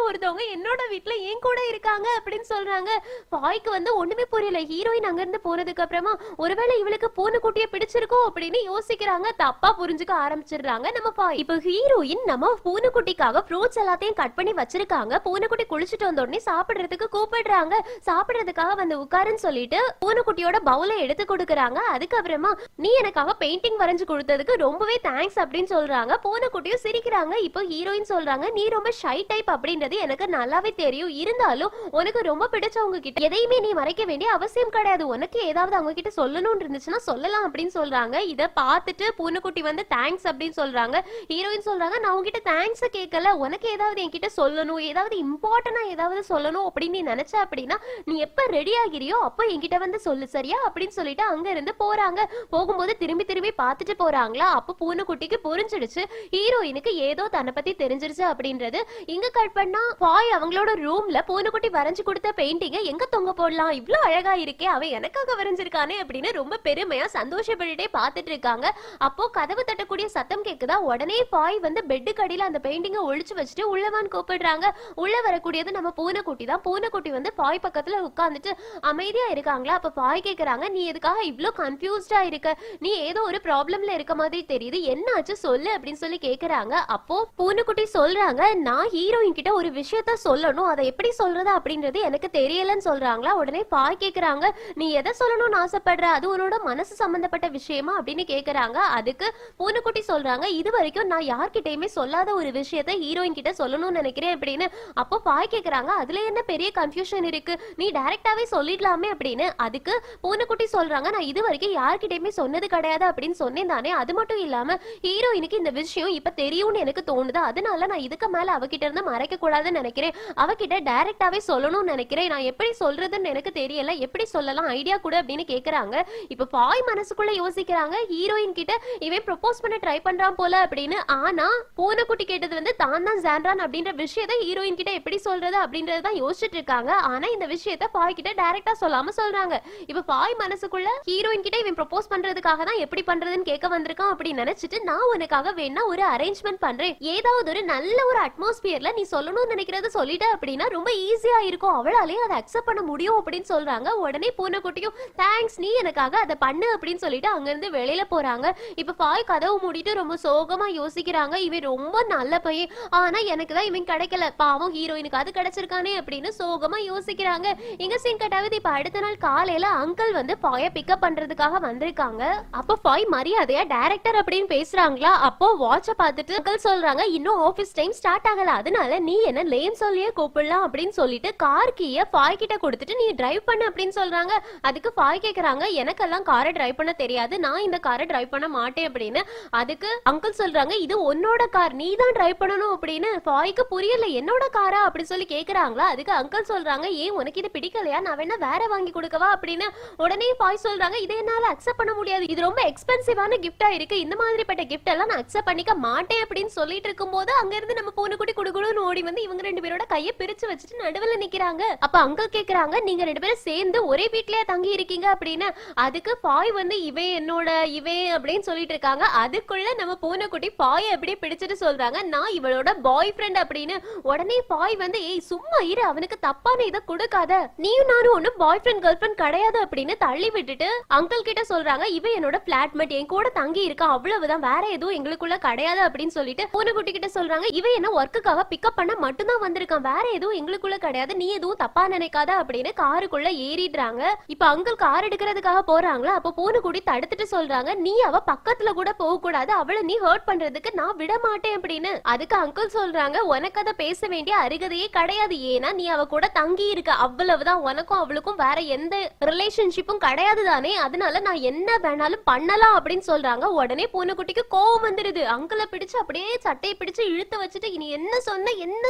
ஒருத்தவங்க என்னோட வீட்டுல ஏன் கூட இருக்காங்க அப்படின்னு சொல்றாங்க. பாய்க்கு வந்து ஒண்ணுமே புரியல. ஹீரோயின் அங்க இருந்து போனதுக்கு அப்புறமா ஒருவேளை இவளுக்கு பூனைக்குட்டியை பிடிச்சிருக்கோம் அப்படின்னு யோசிக்கிறாங்க. தப்பா புரிஞ்சுக்க ஆரம்பிச்சிடுறாங்க நம்ம பாய். இப்ப ஹீரோயின் நம்ம பூனைக்குட்டிக்காக ஃப்ரூட்ஸ் எல்லாத்தையும் கட் பண்ணி வச்சிருக்காங்க. பூனைக்குட்டி குளிச்சுட்டு வந்த உடனே சாப்பிடுறதுக்கு கூப்பிடுறாங்க. சாப்பிடுறதுக்காக வந்து உட்காருன்னு சொல்லிட்டு பூனைக்குட்டியோட பவுலை எடுத்து கொடுக்கறாங்க. அதுக்கப்புறமா நீ எனக்காக பெயிண்டிங் வரைஞ்சு கொடுத்ததுக்கு ரொம்பவே தேங்க்ஸ் அப்படின்னு சொல்றாங்க. பூனைக்குட்டியும் சிரிக்கிறாங்க. இப்போ ஹீரோயின் சொல்றாங்க நீ ரொம்ப ஷை டைப் அப்படின்றது எனக்கு நல்லாவே தெரியும், இருந்தாலும் உனக்கு ரொம்ப பிடிச்சவங்க கிட்ட எதையுமே நீ மறைக்க வேண்டிய அவசியம் கிடையாது, உனக்கு ஏதாவது அவங்க கிட்ட சொல்லணும்னு இருந்துச்சுன்னா சொல்லலாம் அப்படின்னு சொல்றாங்க. இத பார்த்துட்டு பூனைக்குட்டி வந்து தேங்க்ஸ் அப்படின்னு சொல்றாங்க. ஹீரோயின் சொல்றாங்க நான் உங்ககிட்ட தேங்க்ஸ் கேட்கல, உனக்கு ஏதாவது என்கிட்ட சொல்லணும், ஏதாவது இம்பார்ட்டன்டா ஏதாவது சொல்லணும் அப்படின்னு நீ நினைச்ச அப்படின்னா நீ எப்ப ரெடி ஆகிறியோ அப்ப என்கிட்ட வந்து சொல்லு சரியா அப்படின்னு சொல்லிட்டு அங்க இருந்து போறாங்க. போகும்போது திரும்பி திரும்பி பார்த்துட்டு போறாங்களா. அப்ப பூனைக்குட்டிக்கு புரிஞ்சிடுச்சு ஹீரோயினுக்கு ஏதோ தன்னை பத்தி தெரிஞ்சிருச்சு அப்படின்றது. இங்க கட் பண்ணா பாய் அவங்களோட ரூம்ல பூனைக்குட்டி வரைஞ்சு கொடுத்த பெயிண்டிங்க எங்க தொங்க போடலாம், இவ்ளோ அழகா இருக்கே, அவ எனக்காக வரைஞ்சிருக்கானே அப்படின்னு ரொம்ப பெருமையா சந்தோஷப்பட்டுட்டே பார்த்துட்டு இருக்காங்க. அப்போ கதவு தட்டக்கூடிய சத்தம் கேக்குதா. உடனே பாய் வந்து பெட்டுக்கு அடியில அந்த பெயிண்டிங்க ஒழிச்சு வச்சுட்டு உள்ளவான் கூப்பிடுறாங்க. உள்ள வரக்கூடியது நம்ம பூனைக்குட்டி தான். பூனைக்குட்டி வந்து பாய் பக்கத்துல உட்கார்ந்துட்டு அமைதியா இருக்காங்களா. அப்ப பாய் கேக்குறாங்க நீ எதுக்காக இவ்ளோ கன்ஃபியூஸ்டா இருக்க, நீ ஏதோ ஒரு ப்ராப்ளம்ல இருக்க மாதிரி தெரியுது, என்னாச்சு சொல்லு அப்படின்னு சொல்லி கேக்குறாங்க. அப்போ பூனைக்குட்டி சொல்றாங்க நான் ஹீரோயின் கிட்ட ஒரு விஷயத்த சொல்லணும், அதை எப்படி சொல்றது அப்படின்றது எனக்கு தெரியலன்னு சொல்றாங்களா. உடனே பாய் கேக்குறாங்க நீ எதை சொல்லணும்னு ஆசைப்படுற, அது உன்னோட மனசு சம்பந்தப்பட்ட விஷயமா அப்படின்னு கேக்குறாங்க. அதுக்கு பூனைக்குட்டி சொல்றாங்க இது வரைக்கும் நான் யார்கிட்டயுமே சொல்லாத ஒரு விஷயத்த ஹீரோயின் கிட்ட சொல்லணும்னு நினைக்கிறேன் அப்படின்னு. அப்போ பாய் கேக்குறாங்க அதுல என்ன பெரிய கன்ஃபியூஷன் இருக்கு, நீ டைரக்டாவே சொல்லிடலாமே அப்படின்னு. அதுக்கு பூனைக்குட்டி சொல்றாங்க நான் இது வரைக்கும் யார்கிட்டயுமே சொன்னது கிடையாது அப்படின்னு சொன்னேன் தானே, அது மட்டும் இல்லாம ஹீரோயினுக்கு இந்த விஷயம் இப்ப தெரியும்னு எனக்கு தோணுது, அதனால நான் இதுக்கு மேல அவகிட்ட இருந்து மறைக்க கூடாதுன்னு நினைக்கிறேன், அவகிட்ட டைரக்டாவே சொல்லணும்னு நினைக்கிறேன், நான் எப்படி சொல்றதுன்னு எனக்கு தெரியல, எப்படி சொல்லலாம் ஐடியா கூட அப்படின்னு கேக்குறாங்க. இப்ப பாய் மனசுக்குள்ள யோசிக்கிறாங்க ஹீரோயின் கிட்ட இவன் ப்ரொபோஸ் பண்ண ட்ரை பண்றான் போல அப்படின்னு. ஆனா பூனைக்குட்டி கேட்டது வந்து தான் தான் ஜான்ரான் அப்படின்ற விஷயத்தை ஹீரோயின் கிட்ட எப்படி சொல்றது அப்படின்றதான் யோசிச்சுட்டு இருக்காங்க. ஆனா இந்த விஷயத்த பாய் கிட்ட டைரக்டா சொல்லாம சொல்றாங்க. இப்ப பாய் மனசுக்குள்ள ஹீரோயின் கிட்ட இவன் ப்ரொபோஸ் பண்றதுக்காக தான் எப்படி பண்றதுன்னு கேட்க வந்திருக்கான் அப்படின்னு நினைச்சிட்டு நான் உனக்காக வேணா ஒரு அரேஞ்ச்மெண்ட் பண்றேன், ஏதாவது ஒரு நல்ல ஒரு அட்மாஸ்பியர்ல நீ சொல்லணும்னு நினைக்கிறத சொல்லிட்ட அப்படின்னா ரொம்ப ஈஸியா இருக்கும், அவளாலே அதை அக்செப்ட் பண்ண முடியும் அப்படின்னு சொல்றாங்க. உடனே பூனைக்குட்டியும் தேங்க்ஸ் நீ எனக்காக அதை பண்ணு அப்படின்னு சொல்லிட்டு அங்க இருந்து வெளியில போறாங்க. இப்ப பாய் கதவு மூடிட்டு ரொம்ப சோகமா யோசிக்கிறாங்க இவன் ரொம்ப நல்ல பையன், ஆனா எனக்கு தான் இவன் கிடைக்கல, பாவம் ஹீரோயினுக்கு அது கிடைச்சிருக்கானே அப்படின்னு சோகமா யோசிக்கிறாங்க. இங்க சீன் கட்டாவது இப்ப அடுத்த நாள் காலையில அங்கிள் வந்து பாய பிக்கப் பண்றதுக்காக வந்திருக்காங்க. அப்ப பாய் மரியாதையா டைரக்டர் அப்படின்னு பேசுறாங்களா. அப்போ வாட்ச பார்த்துட்டு அங்கிள் சொல்றாங்க இன்னும் ஆபீஸ் டைம் ஸ்டார்ட் ஆகல, அதனால நீ என்ன லேம் சொல்லியே கூப்பிடலாம் அப்படின்னு சொல்லிட்டு கார் கீய பாய் கிட்ட கொடுத்துட்டு நீ டிரைவ் பண்ணு அப்படின்னு சொல்றாங்க. அதுக்கு பாய் கேக்குறாங்க எனக்கெல்லாம் காரை டிரைவ் பண்ண தெரியாது, நான் இந்த காரை டிரைவ் பண்ண மாட்டேன் அப்படின்னு. அதுக்கு அங்கிள் சொல்றாங்க இது உன்னோட கார், நீ தான் டிரைவ் பண்ணணும் அப்படின்னு. பாய்க்கு புரியல என்னோட காரா அப்படி சொல்லி கேக்குறாங்களா. அதுக்கு அங்கிள் சொல்றாங்க ஏன் உனக்கு இது பிடிக்கலையா, நான் வேணா வேற வாங்கி கொடுக்கவா அப்படின்னு. உடனே பாய் சொல்றாங்க இதை என்னால அக்செப்ட் பண்ண முடியாது, இது ரொம்ப எக்ஸ்பென்சிவான கிஃப்டா இருக்கு, இந்த மாதிரிப்பட்ட கிஃப்ட் எல்லாம் நான் அக்செப்ட் பண்ணிக்க மாட்டேன் அப்படின்னு சொல்லிட்டு இருக்கும்போது அங்க இருந்து நம்ம பூனைக்குட்டி குடுகுடுன்னு ஓடி வந்து இவங்க ரெண்டு பேரோட கையை பிரிச்சு வச்சுட்டு நடுவுல நிக்கிறாங்க. அப்ப அங்கிள் கேக்குறாங்க நீங்க ரெண்டு பேரும் சேர்ந்து ஒரே வீட்லயே தங்கி இருக்கீங்க அப்படின்னு. அதுக்கு பாய் வந்து இவன் என்னோட இவன் அப்படின்னு சொல்லிட்டு இருக்காங்க. அதுக்குள்ள நம்ம பூனைக்குட்டி பாயை எப்படி பிடிச்சிட்டு சொல்றாங்க நான் இவளோட பாய் ஃப்ரெண்ட் அப்படின்னு. உடனே பாய் வந்து ஏய் சும்மா இரு, அவனுக்கு தப்பான இதை கொடுக்காத, நீயும் நானும் ஒன்னும் பாய் ஃப்ரெண்ட் கேர்ள் ஃப்ரெண்ட் கிடையாது அப்படின்னு தள்ளி விட்டுட்டு அங்கிள் கிட்ட சொல்றாங்க இவன் என்னோட பிளாட்மேட், என் கூட தங்கி இருக்கா, அவ்வளவுதான், வேற எதுவும் எங்களுக்குள்ள கிடையாது அப்படின்னு சொல்லிட்டு பூனைக்குட்டி கிட்ட சொல்றாங்க இவன் என்ன ஒர்க்குக்காக பிக்கப் பண்ண மட்டும்தான் வந்திருக்கான், வேற எதுவும் எங்களுக்குள்ள கிடையாது, நீ எதுவும் தப்பா நினைக்காத அப்படின்னு காருக்குள்ள ஏறிடுறாங்க. இப்ப அங்கிள் கார் எடுக்கிறதுக்காக போறாங்களா. அப்ப பூனைக்குட்டி தடுத்துட்டு சொல்றாங்க நீ அவ பக்கத்துல கூட போக கூடாது, அவளை நீ ஹர்ட் பண்றதுக்கு நான் விட மாட்டேன் அப்படின்னு. அதுக்கு அங்கிள் சொல்றாங்க உனக்கு அதை பேச வேண்டிய அருகதையே கிடையாது, ஏன்னா நீ அவ கூட தங்கி இருக்க, அவ்வளவுதான், உனக்கும் அவளுக்கும் வேற எந்த ரிலேஷன்ஷிப்பும் கிடையாது தானே, அதனால நான் என்ன வேணாலும் பண்ணலாம் அப்படின்னு சொல்றாங்க. உடனே பூனைக்குட்டிக்கு கோவம் வந்துருது. அங்கிளை பிடிச்சு அப்படியே சட்டையை பிடிச்சு இழுத்து வச்சுட்டு இனி என்ன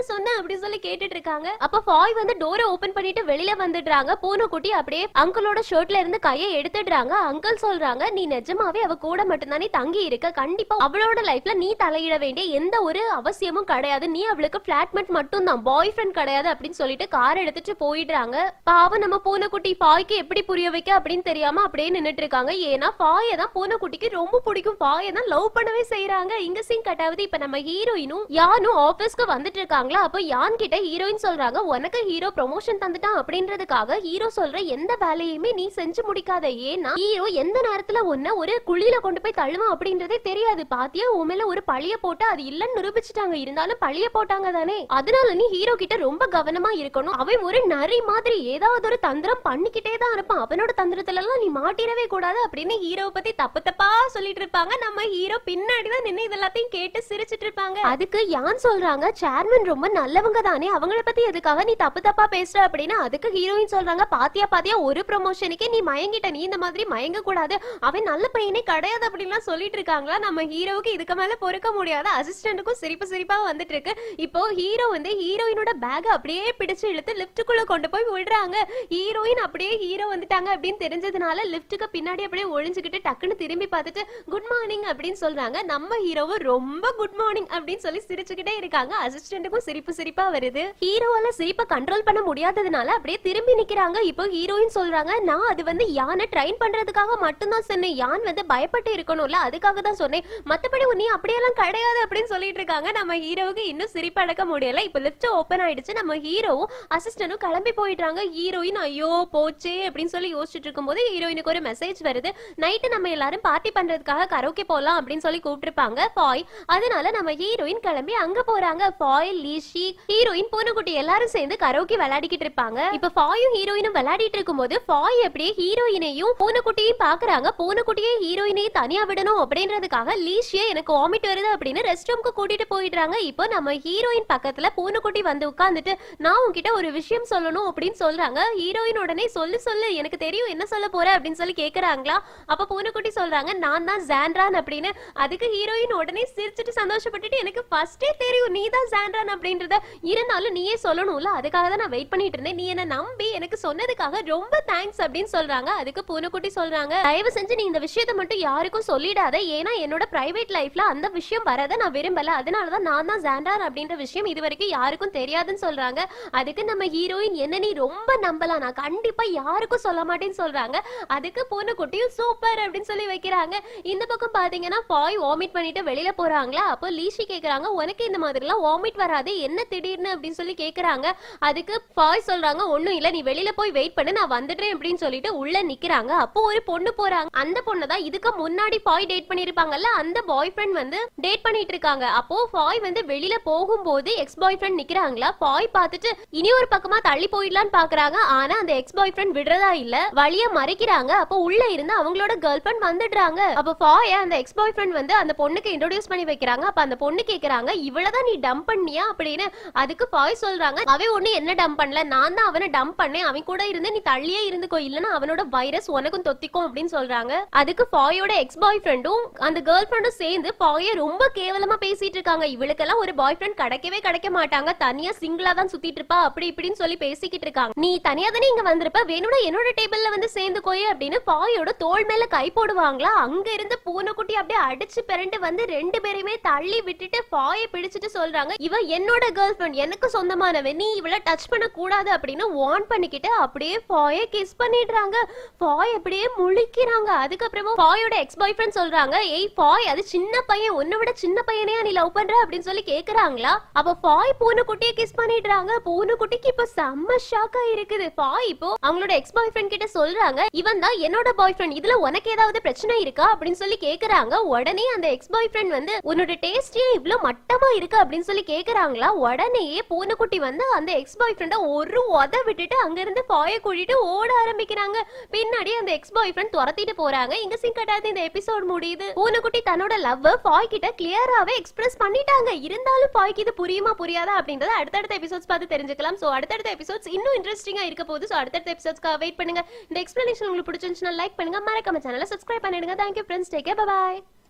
சொன்ன அப்படின்னு சொல்லி கேட்டுட்டு இருக்காங்க. அப்ப பாய் வந்து டோரை ஓபன் பண்ணிட்டு வெளியில வந்துடுறாங்க. பூனைக்குட்டி அப்படியே அங்கிளோட ஷர்ட்ல இருந்து கையை எடுத்துடுறாங்க. அங்கிள் சொல்றாங்க நீ நிஜமாவே அவ கூட மட்டும்தானே தங்கி இருக்க, கண்டிப்பா அவளோட லைஃப்ல நீ தலையிட வேண்டிய எந்த ஒரு அவசியமும் கிடையாது, நீ அவளுக்கு பிளாட்மேட் மட்டும் தான், பாய் ஃப்ரெண்ட் கிடையாது அப்படின்னு சொல்லிட்டு கார் எடுத்துட்டு போயிடுறாங்க. பாவம் நம்ம பூனைக்குட்டி பாய்க்கு எப்படி புரிய வைக்க அப்படின்னு தெரியாம அப்படியே நின்னுட்டு இருக்காங்க. ஏன்னா பாயை தான் பூனைக்குட்டிக்கு ரொம்ப பிடிக்கும், பாயை தான் லவ் பண்ணவே செய்யறாங்க. இங்க சீன் கட்டாவது இப்ப நம்ம ஹீரோயினும் யானும் ஆபீஸ்க்கு வந்துட்டு இருக்காங்களா. அப்ப யான் கிட்ட ஹீரோயின் சொல்றாங்க உனக்கு ஹீரோ ப்ரொமோஷன் தந்துட்டான் அப்படின்றதுக்காக ஹீரோ சொல்ற எந்த வேலையுமே நீ செஞ்சு முடிக்காத, ஏன்னா ஹீரோ எந்த நேரத்துல உன்ன ஒரு குழியில கொண்டு போய் தள்ளுவான் அப்படின்றதே தெரியாது, பாத்தியா உன் மேல ஒரு பழிய போட்டு அது இல்லன்னு நிரூபிச்சுட்டாங்க, இருந்தாலும் பழிய போட்டாங்க தானே, அதனால நீ ஹீரோ கிட்ட ரொம்ப கவனமா இருக்கணும், அவன் ஒரு நரி மாதிரி ஏதாவது ஒரு தந்திரம் பண்ணிக்கிட்டே தான் இருப்பான், அவனோட தந்திரத்துல எல்லாம் நீ மாட்டிடவே கூடாது அப்படின்னு ஹீரோவை பத்தி தப்பு தப்பா சொல்லிட்டு இருப்பாங்க. நம்ம ஹீரோ பின்னாடிதான் நின்று இதெல்லாத்தையும் கேட்டு சிரிச்சிட்டு இருப்பாங்க. அதுக்கு யான் சொல்றாங்க சேர்மன் ரொம்ப நல்லவங்க தானே, அவங்கள பத்தி எதுக்காக நீ தப்பு தப்பா பேசுற அப்படின்னா அதுக்கு ஹீரோயின் சொல்றாங்க பாத்தியா பாத்தியா ஒரு ப்ரமோஷனுக்கே நீ மயங்கிட்ட, நீ இந்த மாதிரி மயங்க கூடாது, அவன் நல்ல பையனே கிடையாது அப்படின்லாம் சொல்லிட்டு இருக்காங்களா. நம்ம ஹீரோவுக்கு இதுக்கு மேல பொறுக்க முடியாது. அசிஸ்டன்ட்டுக்கும் சிரிப்பு சிரிப்பா வந்துட்டு இருக்கு. இப்போ ஹீரோ வந்து ஹீரோயினோட பேக் அப்படியே பிடிச்சு இழுத்து லிப்டுக்குள்ள கொண்டு போய் விடுறாங்க. ஹீரோயின் அப்படியே ஹீரோ வந்துட்டாங்க அப்படின்னு தெரிஞ்சதுனால லிப்டுக்கு பின்னாடி அப்படியே ஒளிஞ்சுக்கிட்டு டக்குன்னு திரும்பி பார்த்துட்டு குட் மார்னிங் அப்படின்னு சொல்றாங்க. நம்ம ஹீரோவும் ரொம்ப குட் மார்னிங் அப்படின்னு சொல்லி சிரிச்சுக்கிட்டே இருக்காங்க. அசிஸ்டன்ட்டுக்கும் சிரிப்பு சிரிப்பா வருது. ஹீரோவால சிரிப்பை கண்ட்ரோல் பண்ண முடியாததுனால அப்படியே திரும்பி நிக்கிறாங்க. இப்போ ஹீரோயின் சொல்றாங்க நான் அது வந்து யானை ட்ரைன் பண்றதுக்காக மட்டும்தான் சொன்னேன், யான் வந்து பயப்பட்டு இருக்கணும்ல அதுக்காக தான் சொன்னேன், மத்தபடி நீ அப்படியெல்லாம் கிடையாது அப்படின்னு சொல்லிட்டு இருக்காங்க. நம்ம ஹீரோவுக்கு இன்னும் சிரிப்பு அடக்க முடியல. இப்போ லிஃப்ட் ஓபன் ஆயிடுச்சு. நம்ம ஹீரோவும் அசிஸ்டன்டும் கிளம்பி போயிடுறாங்க. ஹீரோயின் ஐயோ போச்சே அப்படின்னு சொல்லி யோசிச்சுட்டு இருக்கும்போது ஹீரோயினுக்கு ஒரு மெசேஜ் வருது. நைட்டு நம்ம எல்லாரும் பார்ட்டி பண்றதுக்காக கரோக்கே போலாம் அப்படின்னு சொல்லி கூப்பிட்டுருப்பாங்க ஃபாய். அதனால நம்ம ஹீரோயின் கிளம்பி அங்க போறாங்க. ஃபாய், லீஷி, ஹீரோயின், பூனைக்குட்டி எல்லாரும் சேர்ந்து கரோக்கே விளையாடிக்கிட்டு இருப்பாங்க. இப்ப ஃபாயும் ஹீரோயினும் விளையாடிட்டு இருக்கும்போது ஃபாய் அப்படியே ஹீரோயினையும் பூனைக்குட்டியும் பாக்குறாங்க. பூனைக்குட்டியை ஹீரோயினையும் தனியா விடணும் அப்படின்றதுக்காக லீஷியை எனக்கு வாமிட் வருது அப்படின்னு ரெஸ்ட் ரூம்க்கு கூட்டிட்டு போயிடுறாங்க. இப்போ நம்ம ஹீரோயின் பக்கத்துல பூனைக்குட்டி வந்து உட்கார்ந்துட்டு நான் உன்கிட்ட ஒரு விஷயம் சொல்லணும் அப்படின்னு சொல்றாங்க. ஹீரோயின் உடனே சொல்லு சொல்லு எனக்கு தெரியும் என்ன சொல்ல போற அப்படின்னு சொல்லி கேக்குறாங்களா. அப்ப பூனைக்குட்டி சொல்றாங்க நான் தான் ஜான்ரான் அப்படின்னு. அதுக்கு ஹீரோயின் உடனே சிரிச்சுட்டு சந்தோஷப்பட்டுட்டு எனக்கு ஃபர்ஸ்டே தெரியும் நீ தான் ஜான்ரான் அப்படின்றத, இருந்தாலும் நீயே சொல்லணும்ல அதுக்காக தான் நான் வெயிட் பண்ணிட்டு இருந்தேன், நீ என்ன நம்பி எனக்கு சொன்னதுக்காக ரொம்ப தேங்க்ஸ் அப்படின்னு சொல்றாங்க. அதுக்கு பூனைக்குட்டி சொல்றாங்க தயவு செஞ்சு நீ இந்த விஷயத்தை மட்டும் யாருக்கும் சொல்லிடாத, ஏன்னா என்னோட பிரைவேட் லைஃப்ல அந்த விஷயம் வரத நான் விரும்பல, அதனாலதான் நான் தான் ஜான்ரான் அப்படின்ற விஷயம் இது வரைக்கும் யாருக்கும் தெரியாதுன்னு சொல்றாங்க. அதுக்கு நம்ம ஹீரோயின் என்ன நீ ரொம்ப நம்பலாம், நான் கண்டிப்பா யாருக்கும் சொல்ல மாட்டேன்னு சொல்றாங்க. அதுக்கு பூனைக்குட்டியும் சூப்பர் அப்படின்னு சொல்லி வைக்கிறாங்க. இந்த பக்கம் பாத்தீங்கன்னா ஃபாய் வாமிட் பண்ணிட்டு வெளியில போறாங்களா. அப்போ லீஷி கேக்குறாங்க உனக்கு இந்த மாதிரி எல்லாம் வாமிட் வராது என்ன திடீர்னு அப்படின்னு சொல்லி கேக்குறாங்க. அதுக்கு ஃபாய் சொல்றாங்க ஒண்ணும் இல்ல நீ வெளியில போய் வெயிட் பண்ணு நான் வந்துட்டேன் அப்படின்னு சொல்லிட்டு உள்ள நிக்கிறாங்க. அப்போ ஒரு பொண்ணு போறாங்க. அந்த பொண்ணு தான் இதுக்கு முன்னாடி ஃபாய் டேட் பண்ணிருப்பாங்கல்ல அந்த பாய் ஃப்ரெண்ட் வந்து டேட் பண்ணிட்டு இருக்காங்க. அப்போ ஃபாய் வந்து வெளியில போகும்போது எக்ஸ் பாய் ஃப்ரெண்ட் நிக்கிறாங்களா. ஃபாய் பார்த்துட்டு இனி ஒரு பக்கமா தள்ளி போயிடலான்னு பாக்குறாங்க. ஆனா அந்த எக்ஸ் பாய் ஃப்ரெண்ட் விடுறதா இல்ல, வழிய மறைக்கிறாங்க. அப்போ உள்ள இருந்து அவங்களோட கேர்ள் ஃப்ரெண்ட் வந்துடுறாங்க. அப்போ ஃபாய் அந்த எக்ஸ் பாய் ஃப்ரெண்ட் வந்து அந்த பொண்ணுக்கு இன்ட்ரோடியூஸ் பண்ணி வைக்கிறாங்க. அப்ப அந்த பொண்ணு கேக்குறாங்க இவ்வளவுதான் நீ டம்ப் பண்ணியா அப்படின்னு. அதுக்கு ஃபாய் சொல்றாங்க அவன் ஒண்ணு என்ன டம்ப் பண்ணல, நான் தான் அவனை டம்ப் பண்ணேன், அவன் கூட இருந்து நீ தள்ளியே இருந்துக்கோ இல்லன்னா அவனோட வைரஸ் உனக்கும் தொத்திக்கும் அப்படின்னு சொல்றாங்க. அதுக்கு ஃபாயோட எக்ஸ் பாய் ஃப்ரெண்டும் அந்த கேர்ள் ஃப்ரெண்டும் சேர்ந்து ஃபாயை ரொம்ப கேவலமா பேசிட்டு இருக்காங்க. இவளுக்கெல்லாம் ஒரு பாய் ஃப்ரெண்ட் கிடைக்க மாட்டாங்க, தனியா சிங்கிளா தான் சுத்திட்டு இருப்பா அப்படி இப்படின்னு சொல்லி பேசிக்கிட்டு இருக்காங்க. நீ தனியா தானே இங்க வந்திருப்ப, வேணும்னா என்னோட டேபிள்ல வந்து சேர்ந்துக்கோயே அப்படின்னு ஃபாயோட தோள் மேல கை போடுவாங்களா. அங்க இருந்து பூனைக்குட்டி அப்படியே அடிச்சு பிறண்டு வந்து ரெண்டு பேரையுமே தள்ளி விட்டுட்டு ஃபாயை பிடிச்சிட்டு சொல்றாங்க இவ என்னோட கேர்ள் ஃப்ரெண்ட் எனக்கு சொந்தமானவன், நீ இவள டச் பண்ண கூடாது அப்படின்னு வார்ன் பண்ணிக்கிட்டு அப்படியே ஃபாயை கிஸ் பண்ணிடுறாங்க. ஃபாய் அப்படியே முழிக்கிறாங்க. அதுக்கப்புறமா ஃபாயோட எக்ஸ் பாய் ஃப்ரெண்ட் சொல்றாங்க ஏய் ஃபாய் அது சின்ன பையன், உன்னை விட சின்ன பையனையா நீ லவ் பண்ற அப்படின்னு சொல்லி கேக்குறாங்களா. அப்ப ஃபாய் பூனைக்குட்டியை கிஸ் பண்ணிடுறாங்க. பூனைக்குட்டிக்கு இப்ப செம்ம ஷாக்கா இருக்குது. ஃபாய் இப்போ அவங்களோட எக்ஸ் பாய் ஃப்ரெண்ட் கிட்ட சொல்றாங்க இவன் தான் என்னோட பாய் ஃப்ரெண்ட், இதுல உனக்கு ஏதாவது பிரச்சனை இருக்கா அப்படின்னு சொல்லி கேக்குறாங்க. உடனே அந்த எக்ஸ் பாய் ஃப்ரெண்ட் வந்து உன்னோட டேஸ்டே இவ்வளவு மட்டமா இருக்கு அப்படின்னு சொல்லி கேக்குறாங்களா. உடனே பூனைக்குட்டி வந்து அந்த எக்ஸ் பாய் ஃப்ரெண்ட ஒரு உத விட்டுட்டு அங்க இருந்து ஃபாயை கூட்டிட்டு ஓட ஆரம்பிக்கிறாங்க. பின்னாடி அந்த எக்ஸ் பாய் ஃப்ரெண்ட் துரத்திட்டு போறாங்க. இங்க சிங்கட்டாது இந்த எபிசோட் முடியுது. பூனைக்குட்டி தன்னோட லவ் ஃபாய் கிட்ட கிளியராவே எக்ஸ்பிரஸ் பண்ணிட்டாங்க. இருந்தாலும் ஃபாய்க்கு இது புரியுமா புரியாதா அப்படின்றத அடுத்தடுத்த எபிசோட்ஸ் பார்த்து தெரிஞ்சுக்கலாம். சோ அடுத்தடுத்த எபிசோட்ஸ் இன்னும் இன்ட்ரெஸ்டிங்கா இருக்க போகுது. சோ அடுத்தடுத்த எபிசோட்ஸ்க்கு வெயிட் பண்ணுங்க. இந்த எக்ஸ்பிளனேஷன் உங்களுக்கு பிடிச்சிருந்துச்சுன்னா லைக் பண்ணுங்க, மறக்காம சேனலை சப்ஸ்கிரைப் பண்ணிடுங்க. Thank you friends, take care, bye bye.